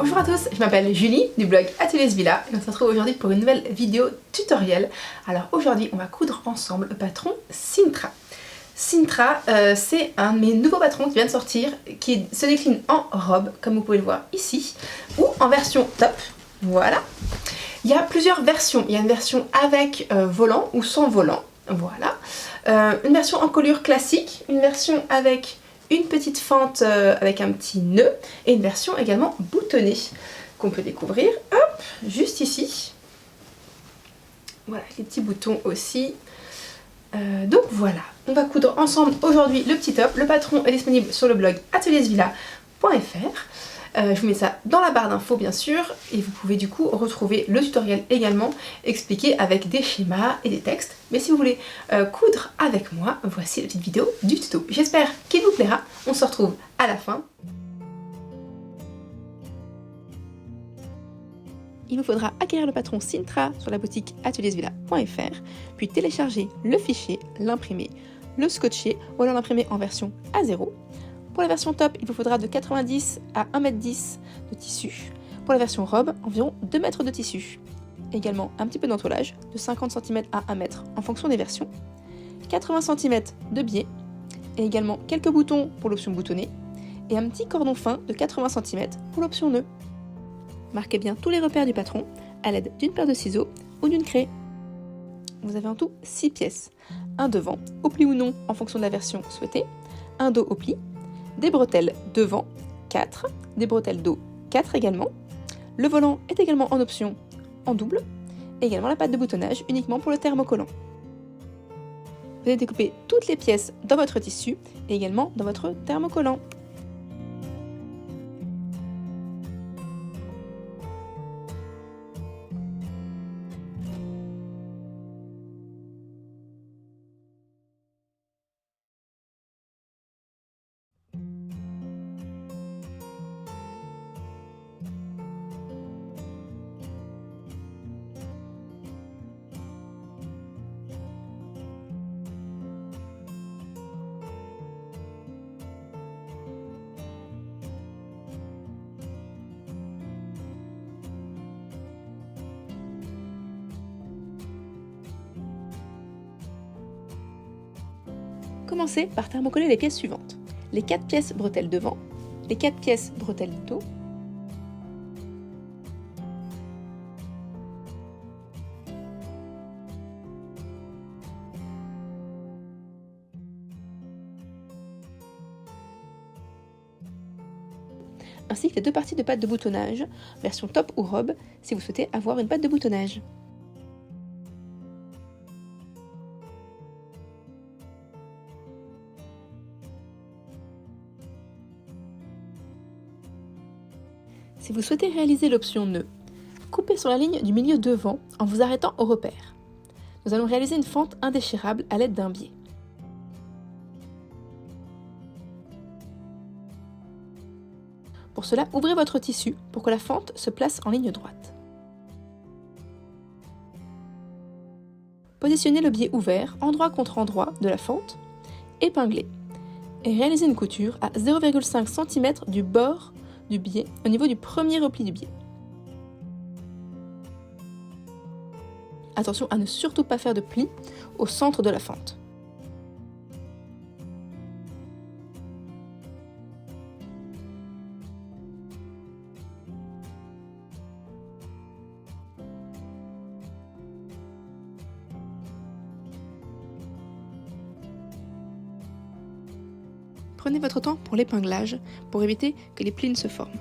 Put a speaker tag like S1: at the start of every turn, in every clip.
S1: Bonjour à tous, je m'appelle Julie du blog Ateliers Villa et on se retrouve aujourd'hui pour une nouvelle vidéo tutoriel. Alors aujourd'hui on va coudre ensemble le patron Cintra. Cintra c'est un de mes nouveaux patrons qui vient de sortir, qui se décline en robe comme vous pouvez le voir ici, ou en version top, voilà. Il y a plusieurs versions, il y a une version avec volant ou sans volant, voilà. Une version en colure classique, une version avec une petite fente avec un petit nœud et une version également boutonnée qu'on peut découvrir, hop, juste ici. Voilà, les petits boutons aussi. Donc voilà, on va coudre ensemble aujourd'hui le petit top. Le patron est disponible sur le blog ateliersvilla.fr. Je vous mets ça dans la barre d'infos bien sûr, et vous pouvez du coup retrouver le tutoriel également expliqué avec des schémas et des textes. Mais si vous voulez coudre avec moi, voici la petite vidéo du tuto. J'espère qu'il vous plaira, on se retrouve à la fin. Il vous faudra acquérir le patron Cintra sur la boutique ateliersvilla.fr, puis télécharger le fichier, l'imprimer, le scotcher ou alors l'imprimer en version A0. Pour la version top, il vous faudra de 90 à 1,10 m de tissu. Pour la version robe, environ 2 mètres de tissu. Également un petit peu d'entoilage, de 50 cm à 1 m en fonction des versions. 80 cm de biais, et également quelques boutons pour l'option boutonnée, et un petit cordon fin de 80 cm pour l'option nœud. Marquez bien tous les repères du patron à l'aide d'une paire de ciseaux ou d'une craie. Vous avez en tout 6 pièces. Un devant, au pli ou non en fonction de la version souhaitée, un dos au pli, des bretelles devant, 4, des bretelles dos, 4 également. Le volant est également en option en double, et également la patte de boutonnage uniquement pour le thermocollant. Vous allez découper toutes les pièces dans votre tissu et également dans votre thermocollant. Commencez par thermocoller les pièces suivantes. Les 4 pièces bretelles devant, les 4 pièces bretelles dos, ainsi que les 2 parties de patte de boutonnage, version top ou robe, si vous souhaitez avoir une patte de boutonnage. Si vous souhaitez réaliser l'option nœud, coupez sur la ligne du milieu devant en vous arrêtant au repère. Nous allons réaliser une fente indéchirable à l'aide d'un biais. Pour cela, ouvrez votre tissu pour que la fente se place en ligne droite. Positionnez le biais ouvert endroit contre endroit de la fente, épinglez, et réalisez une couture à 0,5 cm du bord du biais au niveau du premier repli du biais. Attention à ne surtout pas faire de pli au centre de la fente. Prenez votre temps pour l'épinglage pour éviter que les plis ne se forment.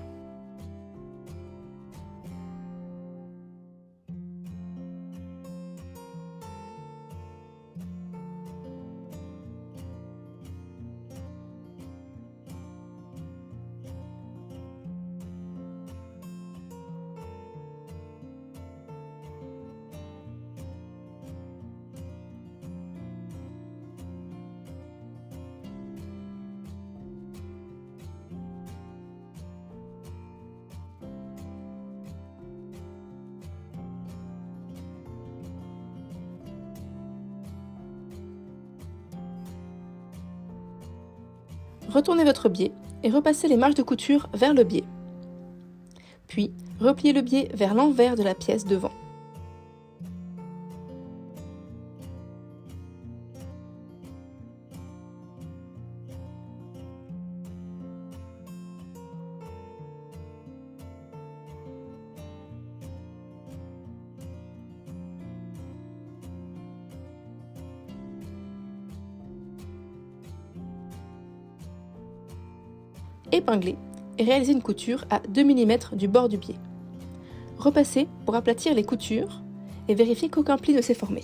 S1: Retournez votre biais et repassez les marges de couture vers le biais. Puis, repliez le biais vers l'envers de la pièce devant. Épinglez et réalisez une couture à 2 mm du bord du biais. Repassez pour aplatir les coutures et vérifiez qu'aucun pli ne s'est formé.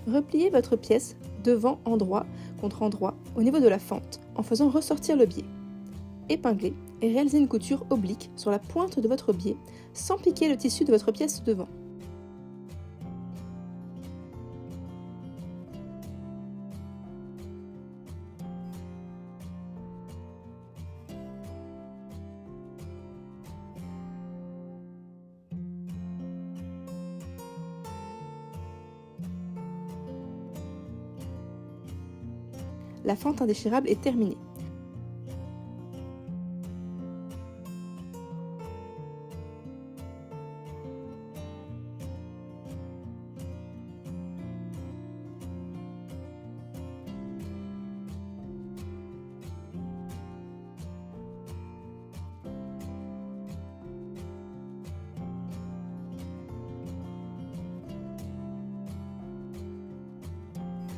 S1: Repliez votre pièce devant endroit contre endroit au niveau de la fente en faisant ressortir le biais. Épinglez et réalisez une couture oblique sur la pointe de votre biais sans piquer le tissu de votre pièce devant. La fente indéchirable est terminée.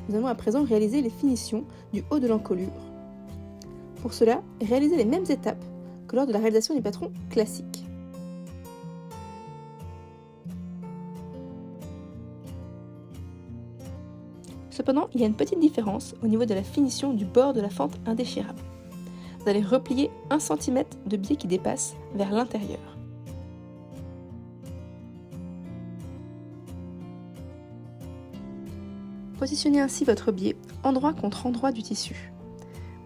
S1: Nous allons à présent réaliser les finitions du haut de l'encolure. Pour cela, réalisez les mêmes étapes que lors de la réalisation du patron classique. Cependant, il y a une petite différence au niveau de la finition du bord de la fente indéchirable. Vous allez replier 1 cm de biais qui dépasse vers l'intérieur. Positionnez ainsi votre biais endroit contre endroit du tissu.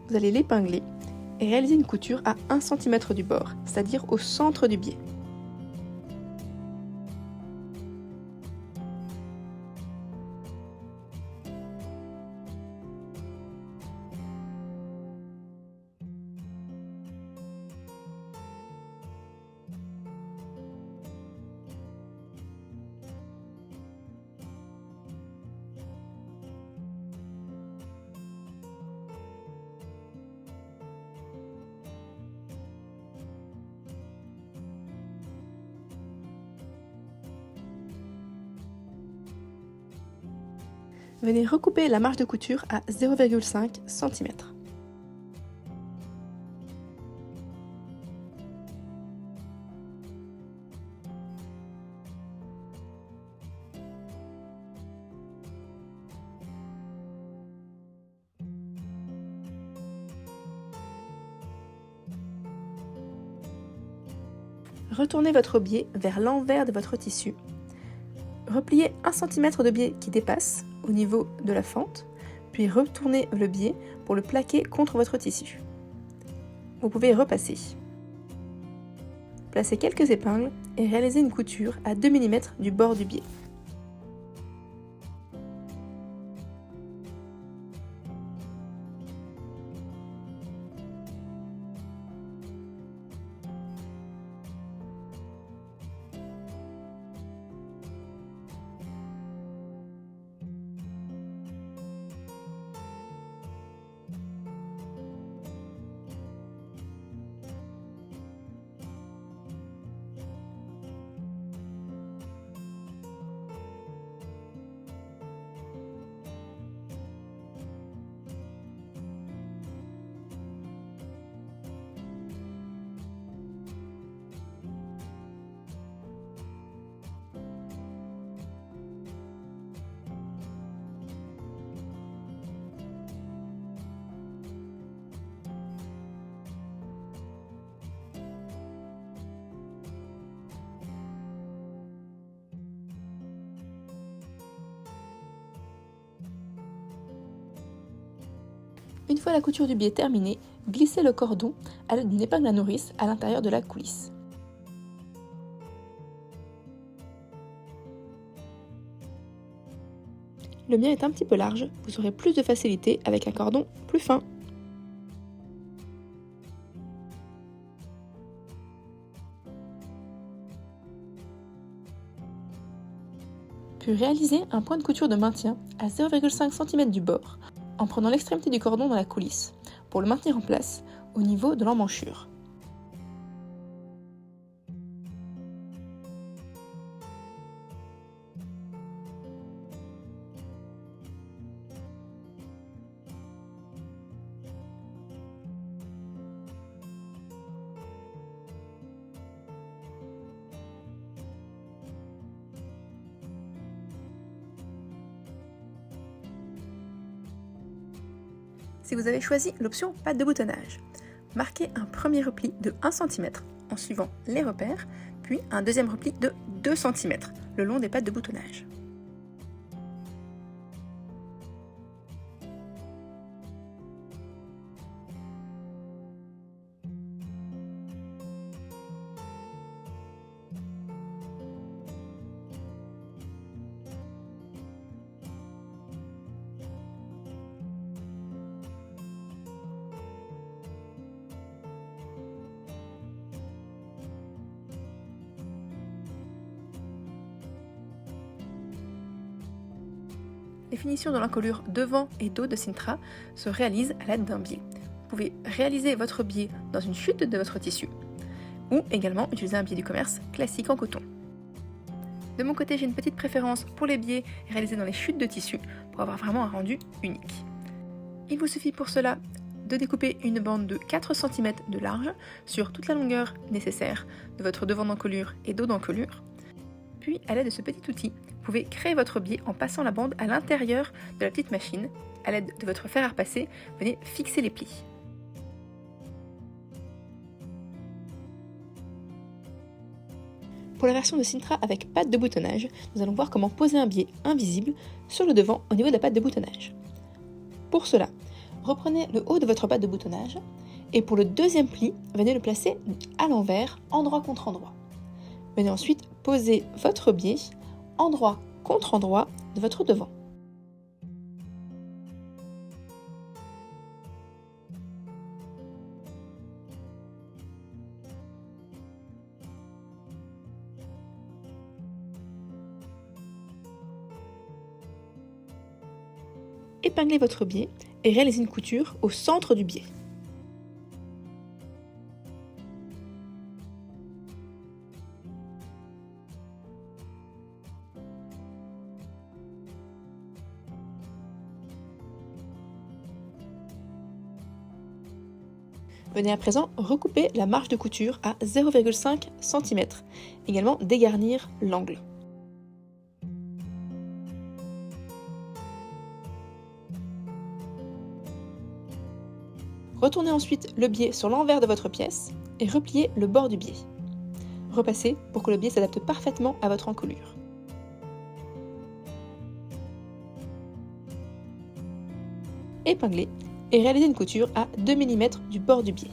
S1: Vous allez l'épingler et réaliser une couture à 1 cm du bord, c'est-à-dire au centre du biais. Venez recouper la marge de couture à 0,5 cm. Retournez votre biais vers l'envers de votre tissu. Repliez 1 cm de biais qui dépasse au niveau de la fente, puis retournez le biais pour le plaquer contre votre tissu. Vous pouvez repasser. Placez quelques épingles et réalisez une couture à 2 mm du bord du biais. Une fois la couture du biais terminée, glissez le cordon à l'aide d'une épingle à nourrice à l'intérieur de la coulisse. Le mien est un petit peu large, vous aurez plus de facilité avec un cordon plus fin. Puis réalisez un point de couture de maintien à 0,5 cm du bord en prenant l'extrémité du cordon dans la coulisse pour le maintenir en place au niveau de l'emmanchure. Si vous avez choisi l'option patte de boutonnage, marquez un premier repli de 1 cm en suivant les repères, puis un deuxième repli de 2 cm le long des pattes de boutonnage. Les finitions de l'encolure devant et dos de Sintra se réalisent à l'aide d'un biais. Vous pouvez réaliser votre biais dans une chute de votre tissu ou également utiliser un biais du commerce classique en coton. De mon côté, j'ai une petite préférence pour les biais réalisés dans les chutes de tissu pour avoir vraiment un rendu unique. Il vous suffit pour cela de découper une bande de 4 cm de large sur toute la longueur nécessaire de votre devant d'encolure et dos d'encolure. Puis, à l'aide de ce petit outil, vous pouvez créer votre biais en passant la bande à l'intérieur de la petite machine. À l'aide de votre fer à repasser, venez fixer les plis. Pour la version de Sintra avec patte de boutonnage, nous allons voir comment poser un biais invisible sur le devant au niveau de la patte de boutonnage. Pour cela, reprenez le haut de votre patte de boutonnage et pour le deuxième pli, venez le placer à l'envers, endroit contre endroit. Venez ensuite poser votre biais endroit contre endroit de votre devant. Épinglez votre biais et réalisez une couture au centre du biais. Venez à présent recouper la marge de couture à 0,5 cm, également dégarnir l'angle. Retournez ensuite le biais sur l'envers de votre pièce et repliez le bord du biais. Repassez pour que le biais s'adapte parfaitement à votre encolure. Épinglez et réalisez une couture à 2 mm du bord du biais.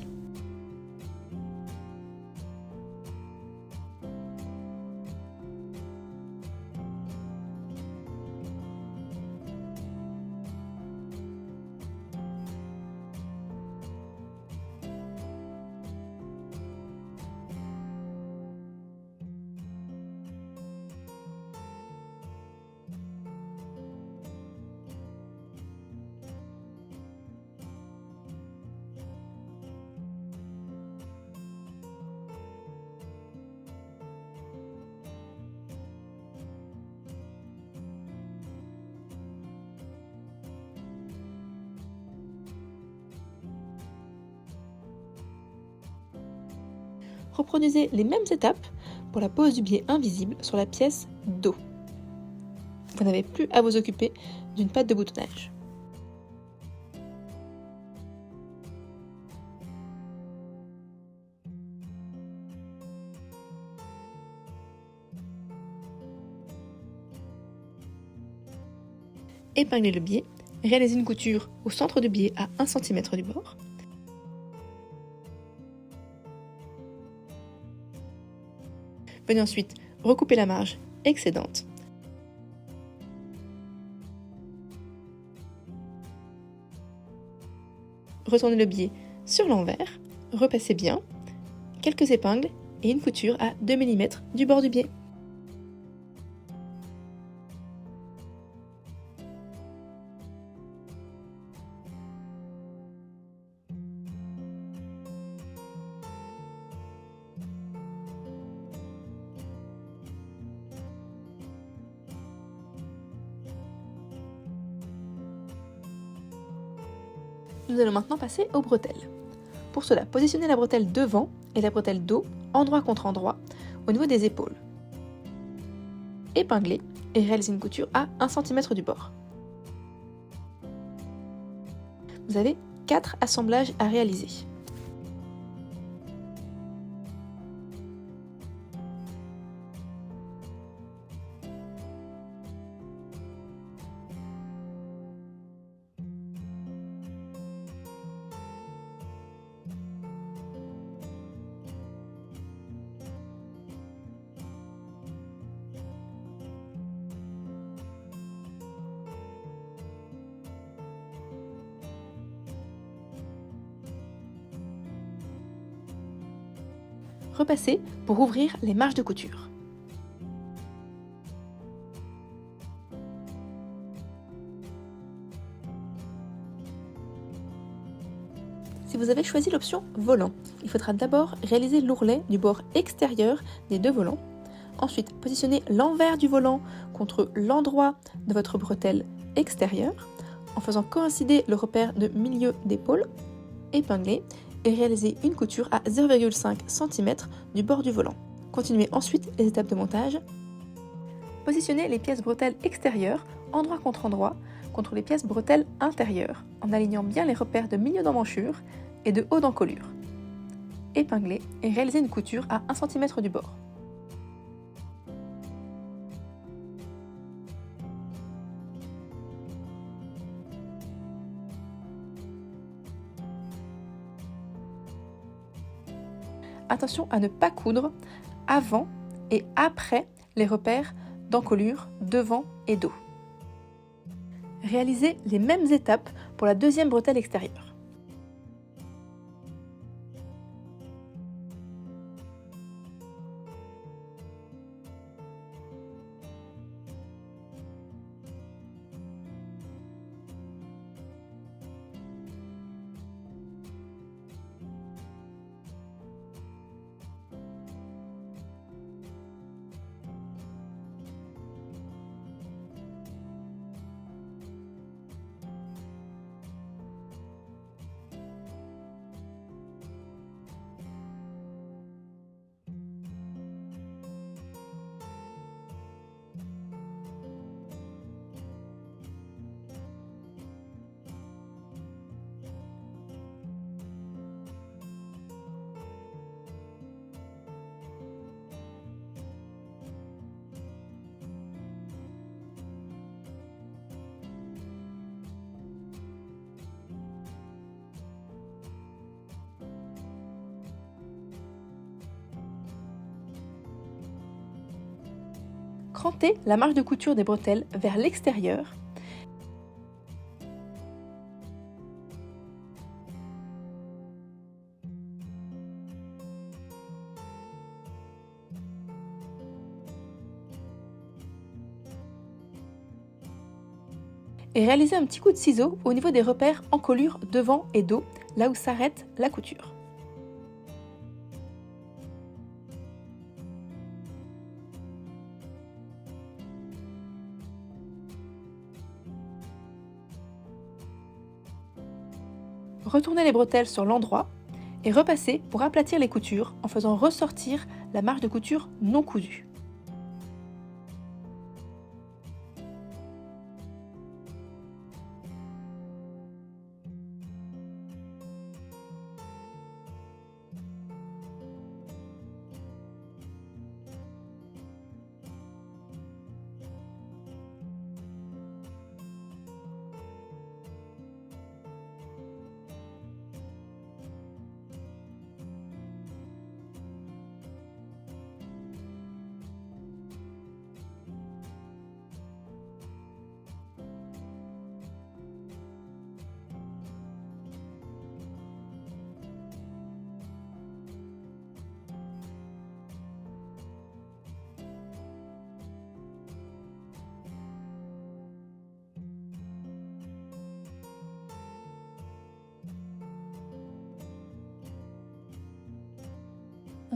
S1: Reproduisez les mêmes étapes pour la pose du biais invisible sur la pièce dos. Vous n'avez plus à vous occuper d'une patte de boutonnage. Épinglez le biais réalisez une couture au centre du biais à 1 cm du bord. Venez ensuite recouper la marge excédente. Retournez le biais sur l'envers, repassez bien, quelques épingles et une couture à 2 mm du bord du biais. Nous allons maintenant passer aux bretelles. Pour cela, positionnez la bretelle devant et la bretelle dos, endroit contre endroit, au niveau des épaules. Épinglez et réalisez une couture à 1 cm du bord. Vous avez 4 assemblages à réaliser. Repassez pour ouvrir les marges de couture. Si vous avez choisi l'option volant, il faudra d'abord réaliser l'ourlet du bord extérieur des deux volants. Ensuite, positionnez l'envers du volant contre l'endroit de votre bretelle extérieure en faisant coïncider le repère de milieu d'épaule, épinglez et réalisez une couture à 0,5 cm du bord du volant. Continuez ensuite les étapes de montage. Positionnez les pièces bretelles extérieures, endroit contre les pièces bretelles intérieures, en alignant bien les repères de milieu d'emmanchure et de haut d'encolure. Épinglez et réalisez une couture à 1 cm du bord. Attention à ne pas coudre avant et après les repères d'encolure devant et dos. Réalisez les mêmes étapes pour la deuxième bretelle extérieure. Crantez la marge de couture des bretelles vers l'extérieur. Et réalisez un petit coup de ciseau au niveau des repères encolure devant et dos, là où s'arrête la couture. Retournez les bretelles sur l'endroit et repassez pour aplatir les coutures en faisant ressortir la marge de couture non cousue.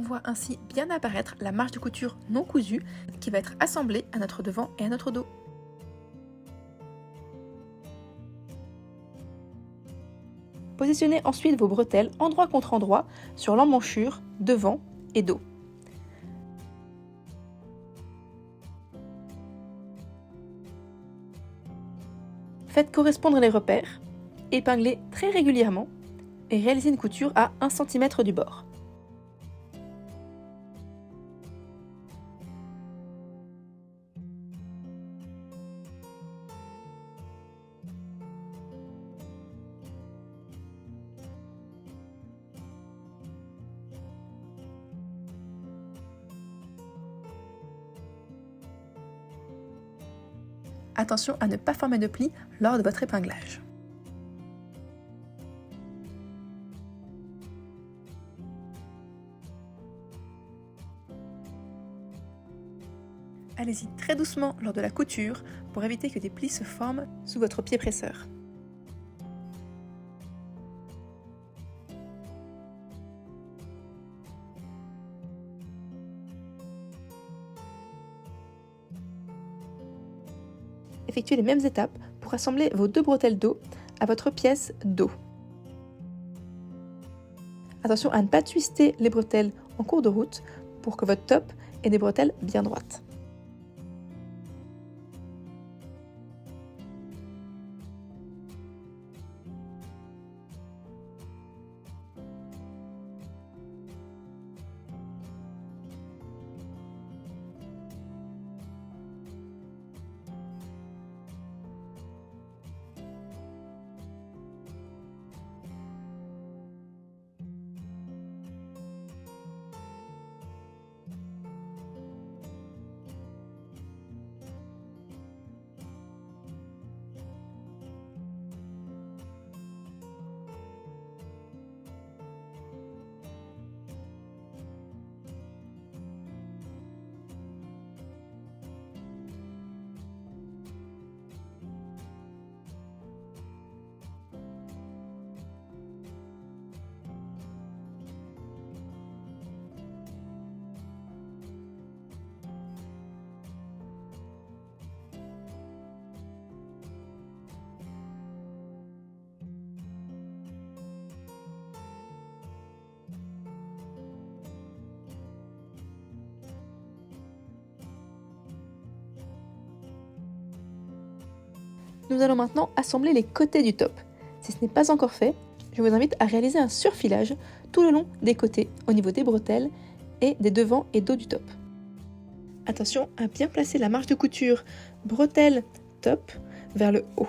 S1: voit ainsi bien apparaître la marge de couture non cousue qui va être assemblée à notre devant et à notre dos. Positionnez ensuite vos bretelles endroit contre endroit sur l'emmanchure devant et dos. Faites correspondre les repères, épinglez très régulièrement et réalisez une couture à 1 cm du bord. Attention à ne pas former de plis lors de votre épinglage. Allez-y très doucement lors de la couture pour éviter que des plis se forment sous votre pied presseur. Effectuez les mêmes étapes pour assembler vos 2 bretelles dos à votre pièce dos. Attention à ne pas twister les bretelles en cours de route pour que votre top ait des bretelles bien droites. Nous allons maintenant assembler les côtés du top. Si ce n'est pas encore fait, je vous invite à réaliser un surfilage tout le long des côtés, au niveau des bretelles et des devants et dos du top. Attention à bien placer la marge de couture bretelle top vers le haut.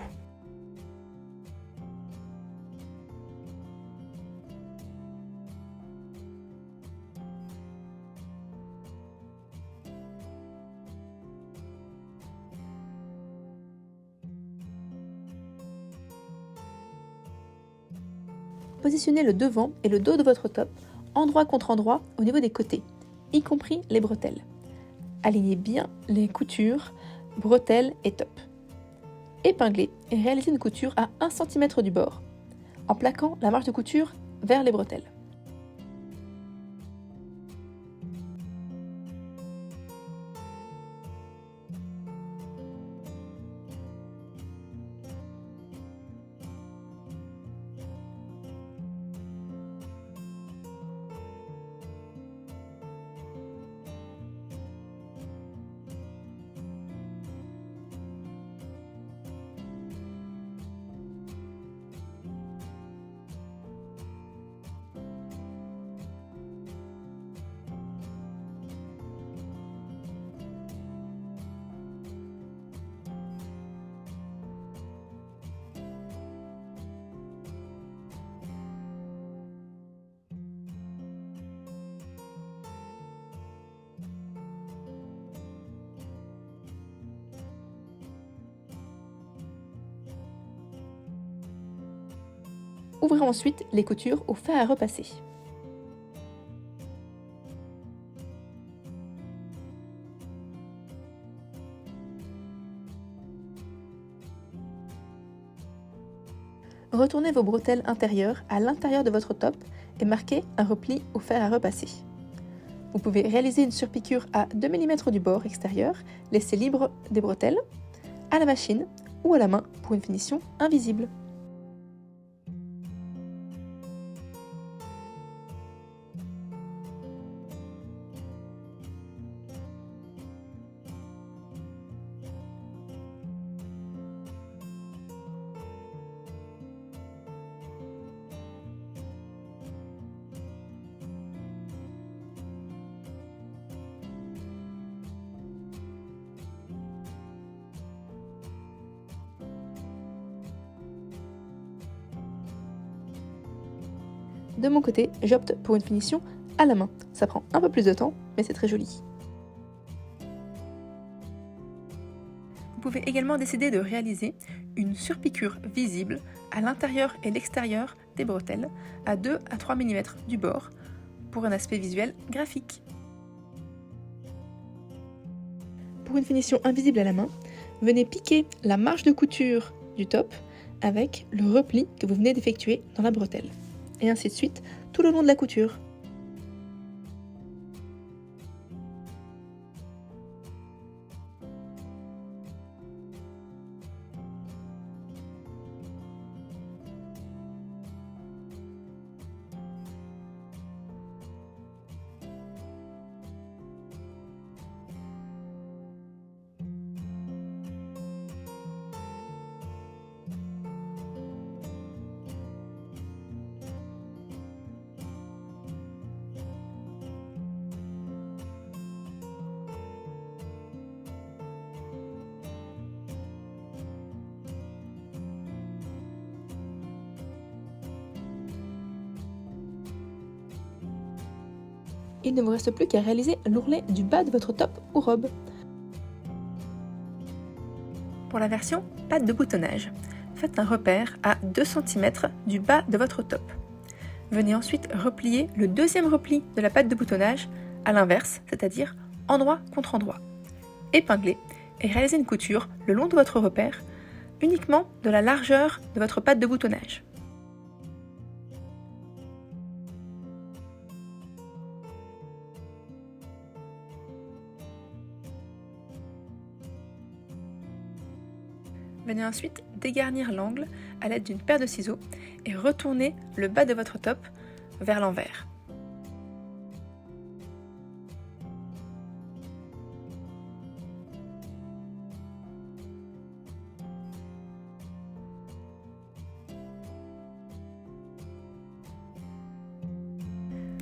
S1: Positionnez le devant et le dos de votre top endroit contre endroit au niveau des côtés, y compris les bretelles. Alignez bien les coutures, bretelles et top. Épinglez et réalisez une couture à 1 cm du bord, en plaquant la marge de couture vers les bretelles. Ouvrez ensuite les coutures au fer à repasser. Retournez vos bretelles intérieures à l'intérieur de votre top et marquez un repli au fer à repasser. Vous pouvez réaliser une surpiqûre à 2 mm du bord extérieur, laisser libre des bretelles, à la machine ou à la main pour une finition invisible. De mon côté, j'opte pour une finition à la main. Ça prend un peu plus de temps, mais c'est très joli. Vous pouvez également décider de réaliser une surpiqûre visible à l'intérieur et l'extérieur des bretelles à 2 à 3 mm du bord pour un aspect visuel graphique. Pour une finition invisible à la main, venez piquer la marge de couture du top avec le repli que vous venez d'effectuer dans la bretelle. Et ainsi de suite tout le long de la couture. Il ne vous reste plus qu'à réaliser l'ourlet du bas de votre top ou robe. Pour la version patte de boutonnage, faites un repère à 2 cm du bas de votre top. Venez ensuite replier le deuxième repli de la patte de boutonnage à l'inverse, c'est-à-dire endroit contre endroit. Épinglez et réalisez une couture le long de votre repère, uniquement de la largeur de votre patte de boutonnage. Venez ensuite dégarnir l'angle à l'aide d'une paire de ciseaux et retournez le bas de votre top vers l'envers.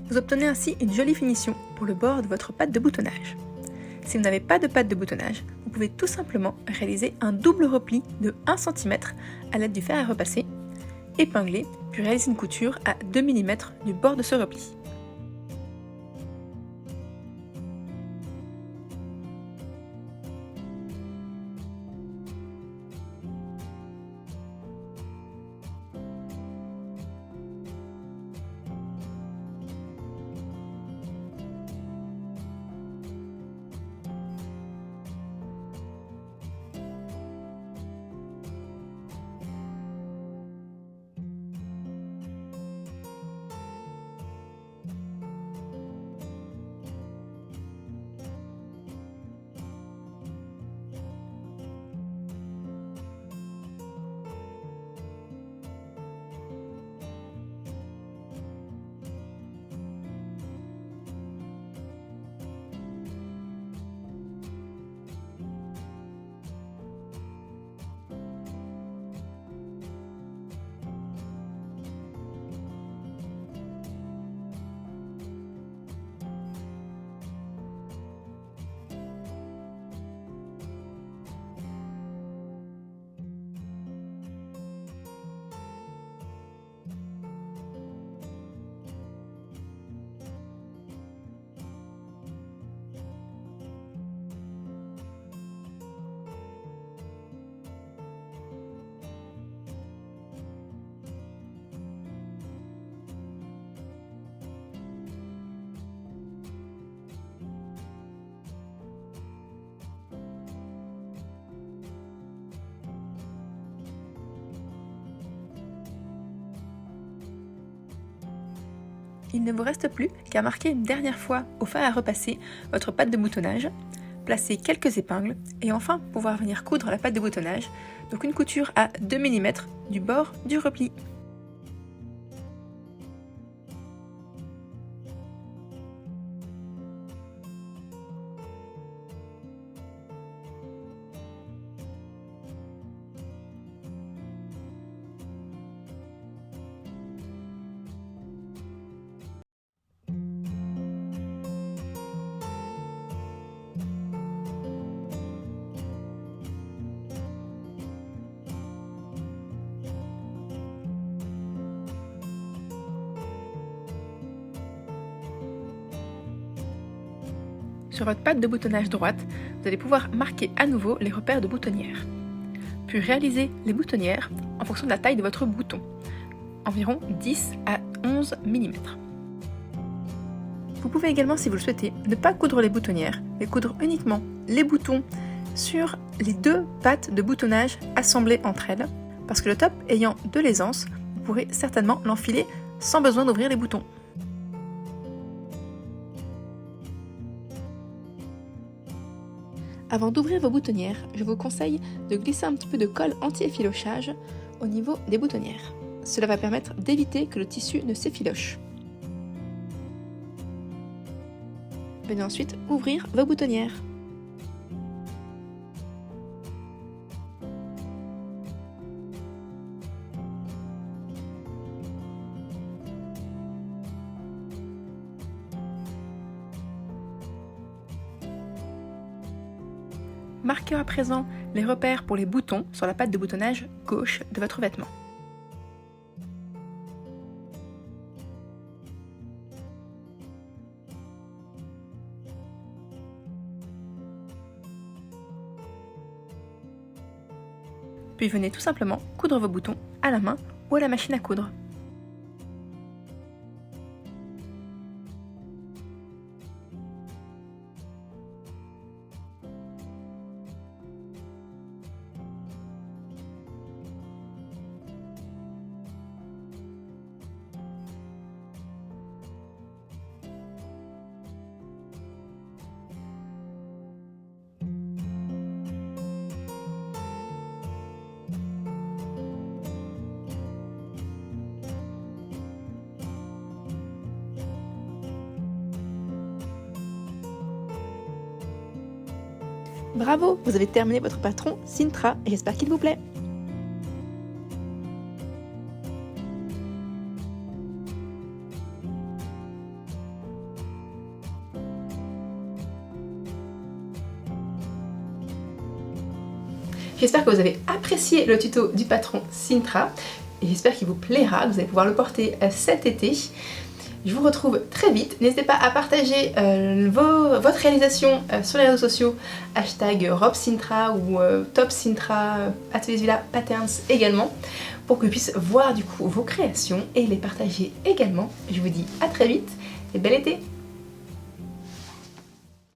S1: Vous obtenez ainsi une jolie finition pour le bord de votre patte de boutonnage. Si vous n'avez pas de patte de boutonnage, vous pouvez tout simplement réaliser un double repli de 1 cm à l'aide du fer à repasser, épingler, puis réaliser une couture à 2 mm du bord de ce repli. il ne vous reste plus qu'à marquer une dernière fois au fer à repasser votre patte de boutonnage, placer quelques épingles et enfin pouvoir venir coudre la patte de boutonnage, donc une couture à 2 mm du bord du repli. Sur votre patte de boutonnage droite, vous allez pouvoir marquer à nouveau les repères de boutonnière. Puis réaliser les boutonnières en fonction de la taille de votre bouton, environ 10 à 11 mm. Vous pouvez également, si vous le souhaitez, ne pas coudre les boutonnières, mais coudre uniquement les boutons sur les deux pattes de boutonnage assemblées entre elles, parce que le top ayant de l'aisance, vous pourrez certainement l'enfiler sans besoin d'ouvrir les boutons. Avant d'ouvrir vos boutonnières, je vous conseille de glisser un petit peu de colle anti-effilochage au niveau des boutonnières. Cela va permettre d'éviter que le tissu ne s'effiloche. Venez ensuite ouvrir vos boutonnières. Marquez à présent les repères pour les boutons sur la patte de boutonnage gauche de votre vêtement. Puis venez tout simplement coudre vos boutons à la main ou à la machine à coudre. Bravo, vous avez terminé votre patron Cintra et j'espère qu'il vous plaît. J'espère que vous avez apprécié le tuto du patron Cintra et j'espère qu'il vous plaira, que vous allez pouvoir le porter cet été. Je vous retrouve très vite. N'hésitez pas à partager votre réalisation sur les réseaux sociaux, hashtag RobCintra ou TopCintra, Ateliers Villa Patterns également, pour que je puisse voir du coup vos créations et les partager également. Je vous dis à très vite et bel été!